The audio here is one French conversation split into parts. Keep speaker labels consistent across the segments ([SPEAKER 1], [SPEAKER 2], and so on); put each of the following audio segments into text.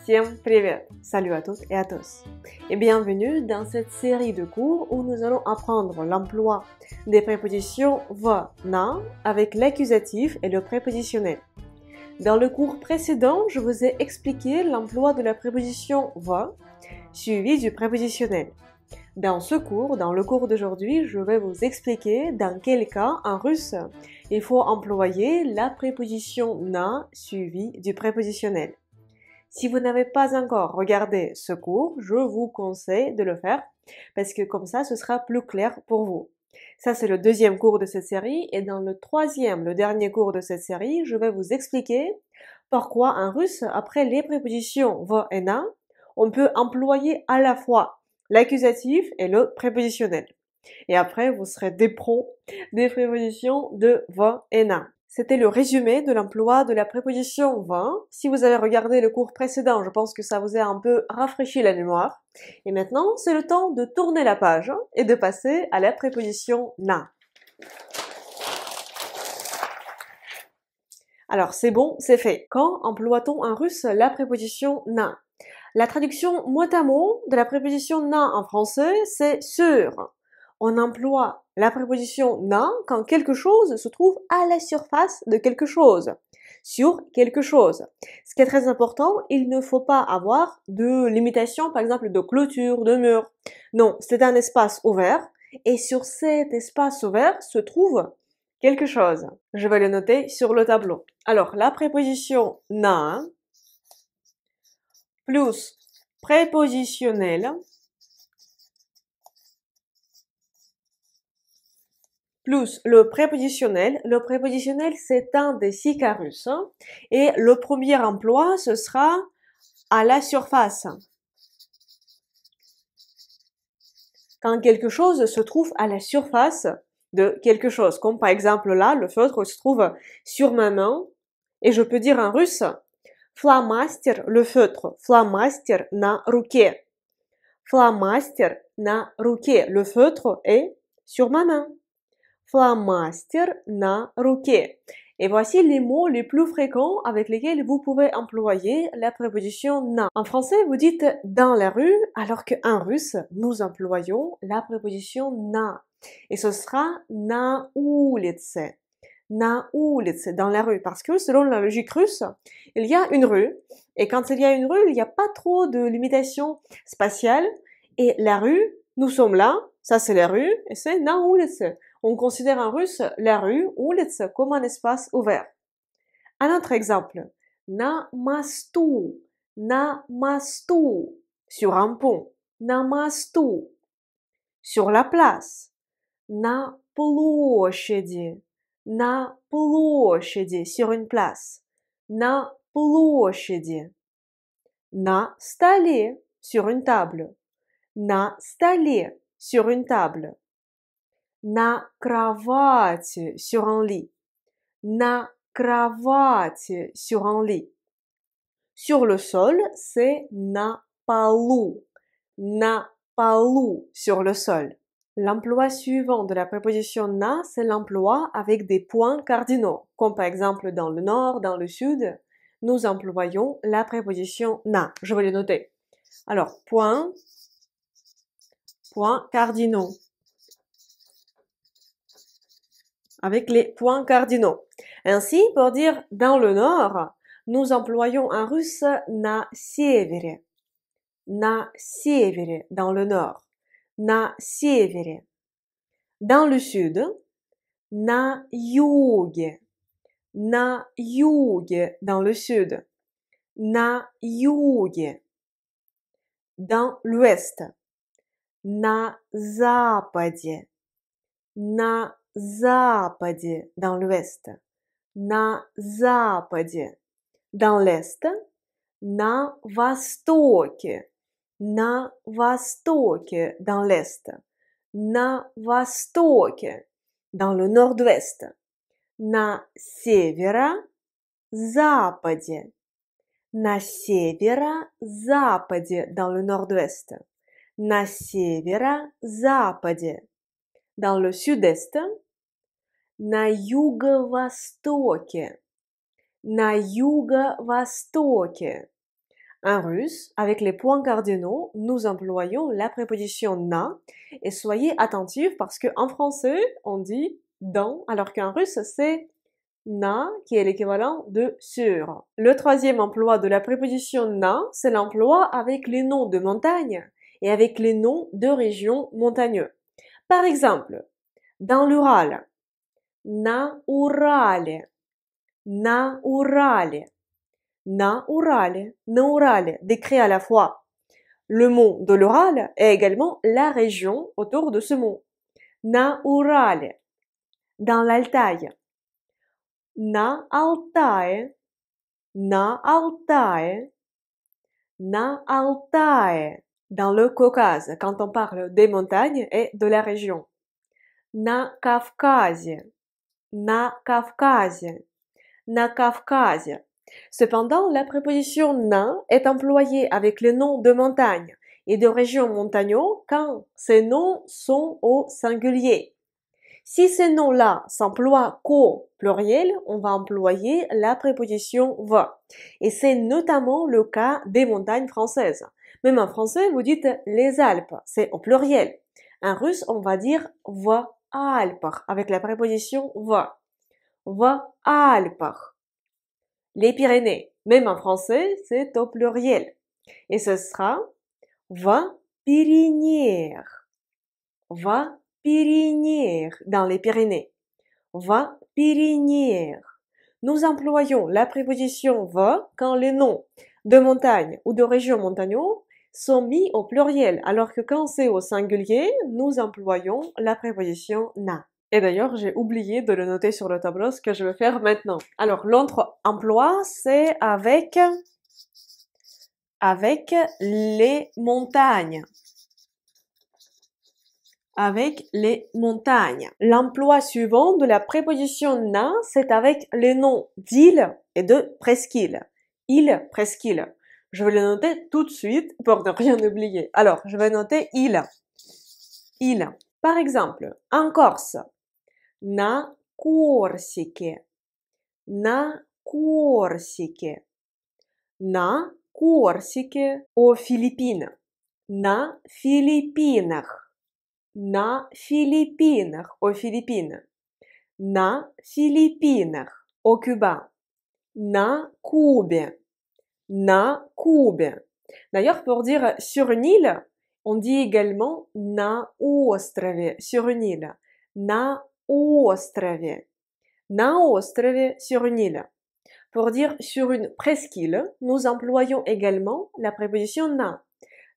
[SPEAKER 1] Всем привет! Salut à toutes et à tous! Et bienvenue dans cette série de cours où nous allons apprendre l'emploi des prépositions va, na avec l'accusatif et le prépositionnel. Dans le cours précédent, je vous ai expliqué l'emploi de la préposition va suivi du prépositionnel. Dans ce cours, dans le cours d'aujourd'hui, je vais vous expliquer dans quel cas en russe il faut employer la préposition na suivie du prépositionnel. Si vous n'avez pas encore regardé ce cours, je vous conseille de le faire parce que comme ça, ce sera plus clair pour vous. Ça, c'est le deuxième cours de cette série et dans le troisième, le dernier cours de cette série, je vais vous expliquer pourquoi en russe, après les prépositions va et na, on peut employer à la fois l'accusatif et le prépositionnel. Et après, vous serez des pros des prépositions de va et na. C'était le résumé de l'emploi de la préposition va. Si vous avez regardé le cours précédent, je pense que ça vous a un peu rafraîchi la mémoire. Et maintenant, c'est le temps de tourner la page et de passer à la préposition na. Alors, c'est bon, c'est fait. Quand emploie-t-on en russe la préposition na? La traduction mot à mot de la préposition na en français, c'est sur. On emploie la préposition na quand quelque chose se trouve à la surface de quelque chose, sur quelque chose. Ce qui est très important, il ne faut pas avoir de limitation, par exemple de clôture, de mur. Non, c'est un espace ouvert et sur cet espace ouvert se trouve quelque chose. Je vais le noter sur le tableau. Alors, la préposition na plus prépositionnel plus le prépositionnel. Le prépositionnel, c'est un des 6 cas russes. Et le premier emploi, ce sera à la surface. Quand quelque chose se trouve à la surface de quelque chose. Comme par exemple là, le feutre se trouve sur ma main. Et je peux dire en russe, фломастер, le feutre. Фломастер на руке. Фломастер на руке. Le feutre est sur ma main. Фломастер на руке. Et voici les mots les plus fréquents avec lesquels vous pouvez employer la préposition na. En français, vous dites dans la rue, alors qu'en russe, nous employons la préposition na. Et ce sera на улице. На улице, dans la rue. Parce que selon la logique russe, il y a une rue. Et quand il y a une rue, il n'y a pas trop de limitation spatiale. Et la rue, nous sommes là, ça c'est la rue, et c'est на улице. On considère en russe la rue, улица, comme un espace ouvert. Un autre exemple. На мосту, sur un pont. На мосту, sur la place. На площади, sur une place. На площади. На столе, sur une table. На столе, sur une table. На кровати, sur un lit. На кровати, sur un lit. Sur le sol, c'est на полу. На полу, sur le sol. L'emploi suivant de la préposition na, c'est l'emploi avec des points cardinaux. Comme par exemple dans le nord, dans le sud, nous employons la préposition na. Je vais les noter. Alors, points cardinaux. Avec les points cardinaux. Ainsi, pour dire dans le nord, nous employons en russe на севере. На севере, dans le nord. На севере. Dans le sud, на юге. На юге, dans le sud. На юге. Dans l'ouest. На западе. На западе, dans l'ouest. На западе. Dans l'est. На востоке. На востоке, dans l'est. На востоке, dans le nord-ouest. На северо-западе. На северо-западе, dans le nord-ouest. На северо-западе. Dans le sud-est, на юго-востоке, на юго-востоке, En russe, avec les points cardinaux, nous employons la préposition na et soyez attentifs parce qu'en français, on dit dans, alors qu'en russe, c'est na qui est l'équivalent de sur. Le troisième emploi de la préposition na, c'est l'emploi avec les noms de montagnes et avec les noms de régions montagneuses. Par exemple, dans l'Ural, na Urale, na Urale. Na Urale, décrit à la fois le mont de l'Ural et également la région autour de ce mont. Na Urale, dans l'Altaï. Na Altaï, na Altaï, na Altaï, dans le Caucase, quand on parle des montagnes et de la région. Na Kafkazie, na Kafkazie, na Kafkazie. Cependant, la préposition na est employée avec les noms de montagnes et de régions montagneuses quand ces noms sont au singulier. Si ces noms-là s'emploient qu'au pluriel, on va employer la préposition va. Et c'est notamment le cas des montagnes françaises. Même en français, vous dites les Alpes, c'est au pluriel. En russe, on va dire va Alpach avec la préposition va. Va Alpach. Les Pyrénées, même en français, c'est au pluriel. Et ce sera va Pyrénéer. Va Pyrénéer dans les Pyrénées. Va Pyrénéer. Nous employons la préposition va quand les noms de montagnes ou de régions montagneuses sont mis au pluriel, alors que quand c'est au singulier, nous employons la préposition na. Et d'ailleurs, j'ai oublié de le noter sur le tableau, ce que je vais faire maintenant. Alors, l'autre emploi, c'est avec les montagnes. Avec les montagnes. L'emploi suivant de la préposition na, c'est avec les noms d'îles et de presqu'îles. Île, presqu'île. Je vais le noter tout de suite pour ne rien oublier. Alors, je vais noter île. Île. Par exemple, en Corse, na Corsiche, na Corsiche, na Corsiche, aux Philippines, na Filipinach, na Filipinach, aux Philippines, na Filipinach, au Cuba, na Cube, na Cube. D'ailleurs, pour dire sur une île, on dit également na острове, sur une île, na острове, на острове, sur une île. Pour dire sur une presqu'île, nous employons également la préposition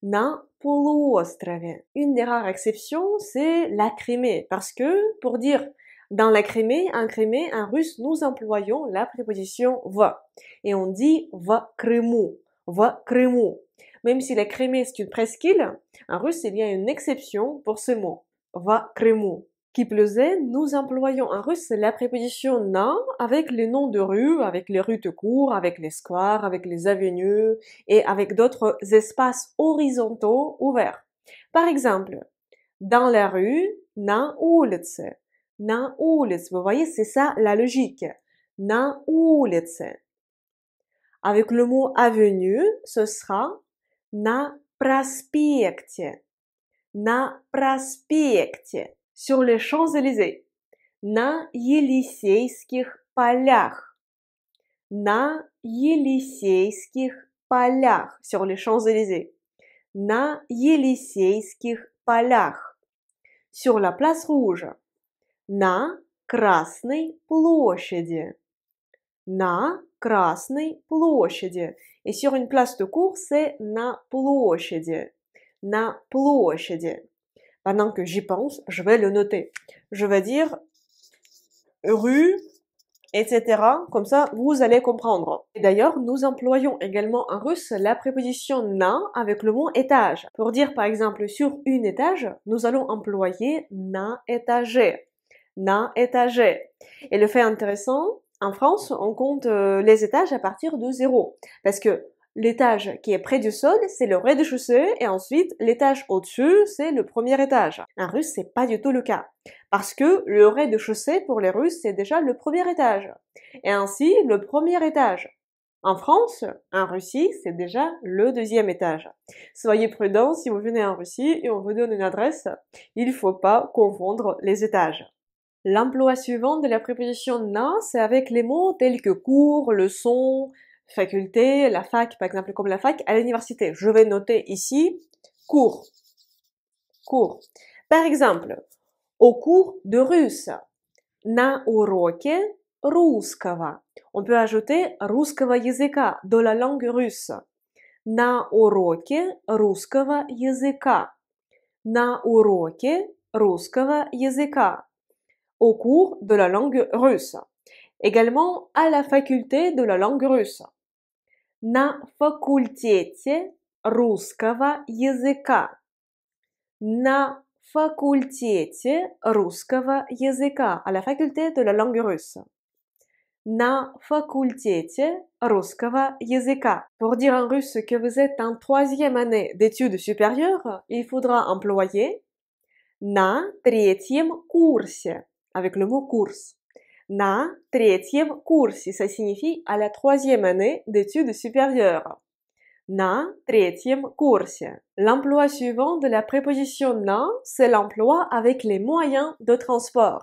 [SPEAKER 1] na полуострове. Une des rares exceptions, c'est la Crimée, parce que pour dire dans la Crimée, en russe, nous employons la préposition va. Et on dit va Крыму, va Крыму. Même si la Crimée c'est une presqu'île, en russe, il y a une exception pour ce mot, va Крыму. Qui plus est, nous employons en russe la préposition na avec les noms de rues, avec les rues de cour, avec les squares, avec les avenues et avec d'autres espaces horizontaux ouverts. Par exemple, dans la rue, na улице. Na улице. Vous voyez, c'est ça la logique. Na улице. Avec le mot avenue, ce sera na проспекте. На проспекте. Sur les Champs-Élysées. На Елисейских полях. На Елисейских полях. Sur les Champs-Élysées. На Елисейских полях. Sur la place rouge. На Красной площади. На Красной площади. Et sur une place de cour, c'est на площади. На площади. Pendant que j'y pense, je vais le noter. Je vais dire rue, etc. Comme ça, vous allez comprendre. Et d'ailleurs, nous employons également en russe la préposition na avec le mot étage. Pour dire par exemple sur une étage, nous allons employer na étagé. Na étagé. Et le fait intéressant, en France, on compte les étages à partir de 0. Parce que l'étage qui est près du sol, c'est le rez-de-chaussée et ensuite l'étage au-dessus, c'est le premier étage. En russe, c'est pas du tout le cas. Parce que le rez-de-chaussée pour les Russes, c'est déjà le premier étage. Et ainsi, le premier étage. En France, en Russie, c'est déjà le deuxième étage. Soyez prudents si vous venez en Russie et on vous donne une adresse, il ne faut pas confondre les étages. L'emploi suivant de la préposition na, c'est avec les mots tels que cours, leçon, faculté, la fac, par exemple, comme la fac à l'université. Je vais noter ici cours. Cours. Par exemple, au cours de russe, на уроке русского. On peut ajouter русского языка, de la langue russe. На уроке русского языка. На уроке русского языка. Au cours de la langue russe. Également à la faculté de la langue russe. На факультете русского языка. На факультете русского языка. À la faculté de la langue russe. На факультете русского языка. Pour dire en russe que vous êtes en troisième année d'études supérieures, il faudra employer на третьем курсе, avec le mot course. На третьем курсе, ça signifie à la troisième année d'études supérieures. На третьем курсе. L'emploi suivant de la préposition на, c'est l'emploi avec les moyens de transport.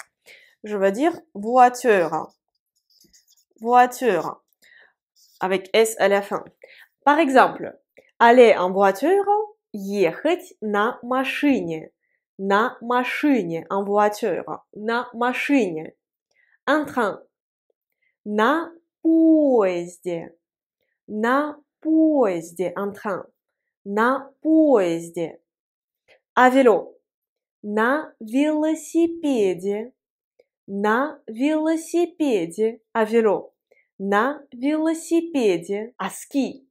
[SPEAKER 1] Je veux dire voiture. Voiture. Avec S à la fin. Par exemple, aller en voiture, ехать на машине. На машине, en voiture. На машине. Un train. На поезде. На поезде, un train. На поезде. À vélo. На велосипеде. На велосипеде. À vélo. На велосипеде. À ski.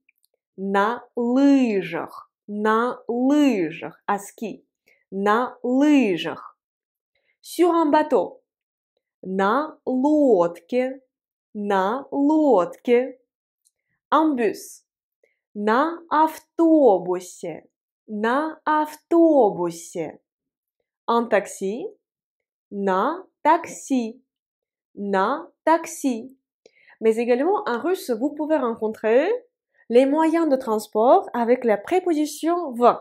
[SPEAKER 1] На лыжах. На лыжах. À ski. На лыжах. Sur un bateau. На лодке. На лодке. En bus. На автобусе. На автобусе. En taxi. На такси. На такси. Mais également, en russe, vous pouvez rencontrer les moyens de transport avec la préposition в.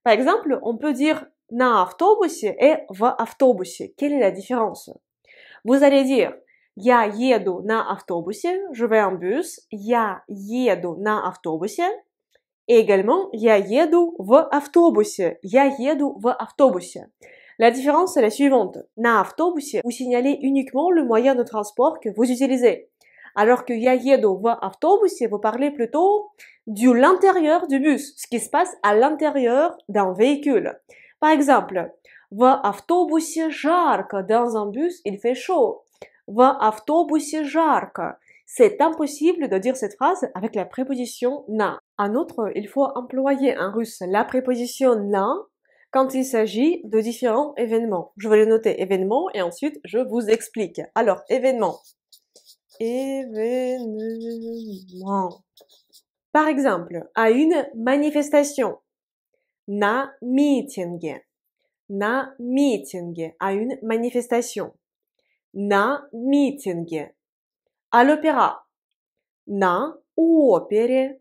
[SPEAKER 1] Par exemple, on peut dire на автобусе et в автобусе. Quelle est la différence? Vous allez dire я еду на автобусе, je vais en bus, я еду на автобусе. Et également, я еду в автобусе, я еду в автобусе. La différence est la suivante. На автобусе, vous signalez uniquement le moyen de transport que vous utilisez. Alors que я еду в автобусе, vous parlez plutôt de l'intérieur du bus, ce qui se passe à l'intérieur d'un véhicule. Par exemple, в автобусе жарко, dans un bus, il fait chaud. В автобусе жарко. C'est impossible de dire cette phrase avec la préposition на. En outre, il faut employer en russe la préposition на quand il s'agit de différents événements. Je vais le noter événement et ensuite je vous explique. Alors, événement. Événement. Par exemple, à une manifestation. На митинге. На митинге. À une manifestation. На митинге. À l'opéra. На опере.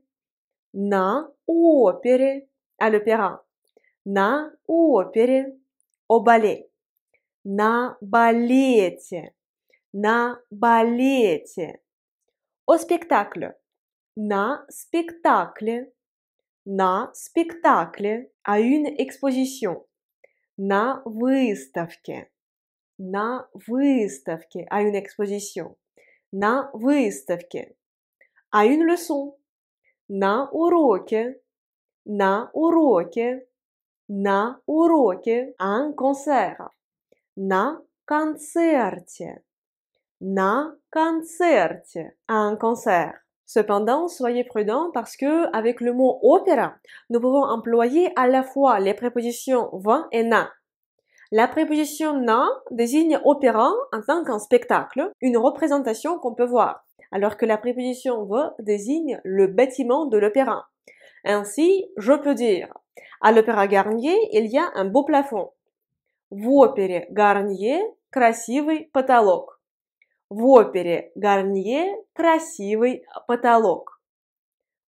[SPEAKER 1] На опере. À l'opéra. На опере. Au ballet. На балете. На балете. Au spectacle. На спектакле. На спектакле. À une exposition. На выставке. На выставке. À une exposition. На выставке. À une leçon. На уроке. На уроке. На уроке. À un concert. На концерте. На концерте. À un concert. Cependant, soyez prudents parce que avec le mot opéra, nous pouvons employer à la fois les prépositions в et na. La préposition na désigne opéra en tant qu'un spectacle, une représentation qu'on peut voir, alors que la préposition v désigne le bâtiment de l'opéra. Ainsi, je peux dire, à l'opéra Garnier, il y a un beau plafond. В опере Гарнье красивый потолок. В опере Гарнье красивый потолок.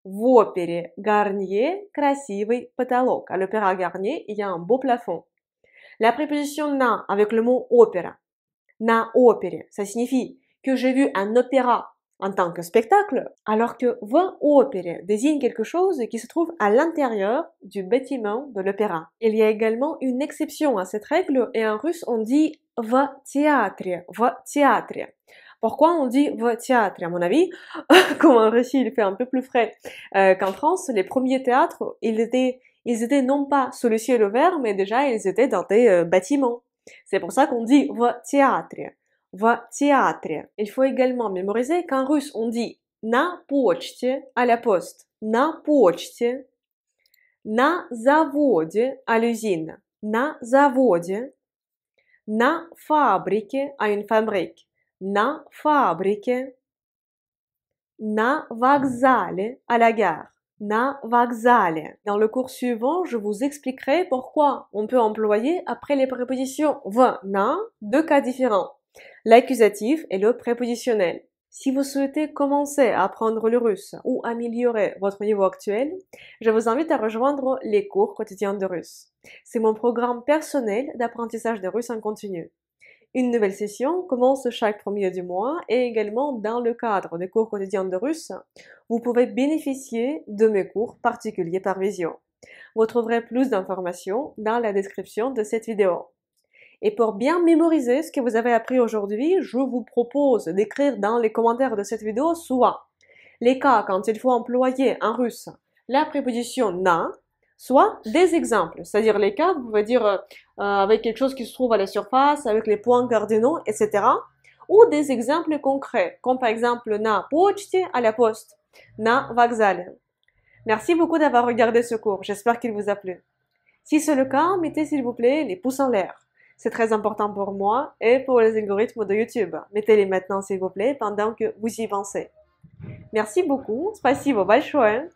[SPEAKER 1] В опере Гарнье красивый потолок. À l'opéra Garnier, il y a un beau plafond. La préposition na avec le mot opéra. Na opere, ça signifie que j'ai vu un opéra en tant que spectacle, alors que v opere désigne quelque chose qui se trouve à l'intérieur du bâtiment de l'opéra. Il y a également une exception à cette règle et en russe on dit v teatre, v teatre. Pourquoi on dit v teatre? À mon avis, comme en Russie il fait un peu plus frais qu'en France, les premiers théâtres, ils étaient non pas sous le ciel ouvert, mais déjà ils étaient dans des bâtiments. C'est pour ça qu'on dit v teatre. В театре. Il faut également mémoriser qu'en russe on dit на почте à la poste, на почте, на заводе à l'usine, на заводе, на фабрике à une fabrique, на фабрике, на вокзале à la gare, на вокзале. Dans le cours suivant, je vous expliquerai pourquoi on peut employer après les prépositions v, na deux cas différents. L'accusatif et le prépositionnel. Si vous souhaitez commencer à apprendre le russe ou améliorer votre niveau actuel, je vous invite à rejoindre les cours quotidiens de russe. C'est mon programme personnel d'apprentissage de russe en continu. Une nouvelle session commence chaque premier du mois et également dans le cadre des cours quotidiens de russe, vous pouvez bénéficier de mes cours particuliers par visio. Vous trouverez plus d'informations dans la description de cette vidéo. Et pour bien mémoriser ce que vous avez appris aujourd'hui, je vous propose d'écrire dans les commentaires de cette vidéo soit les cas quand il faut employer en russe la préposition na, soit des exemples, c'est-à-dire les cas, vous pouvez dire avec quelque chose qui se trouve à la surface, avec les points cardinaux, etc. Ou des exemples concrets, comme par exemple na почте à la poste, na вокзале. Merci beaucoup d'avoir regardé ce cours, j'espère qu'il vous a plu. Si c'est le cas, mettez s'il vous plaît les pouces en l'air. C'est très important pour moi et pour les algorithmes de YouTube. Mettez-les maintenant s'il vous plaît pendant que vous y pensez. Merci beaucoup, спасибо большое.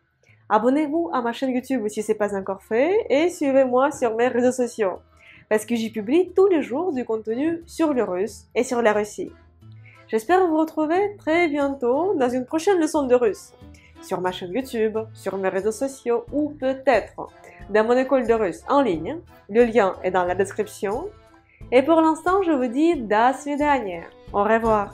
[SPEAKER 1] Abonnez-vous à ma chaîne YouTube si ce n'est pas encore fait et suivez-moi sur mes réseaux sociaux parce que j'y publie tous les jours du contenu sur le russe et sur la Russie. J'espère vous retrouver très bientôt dans une prochaine leçon de russe sur ma chaîne YouTube, sur mes réseaux sociaux ou peut-être dans mon école de russe en ligne. Le lien est dans la description. Et pour l'instant, je vous dis до свидания. Au revoir.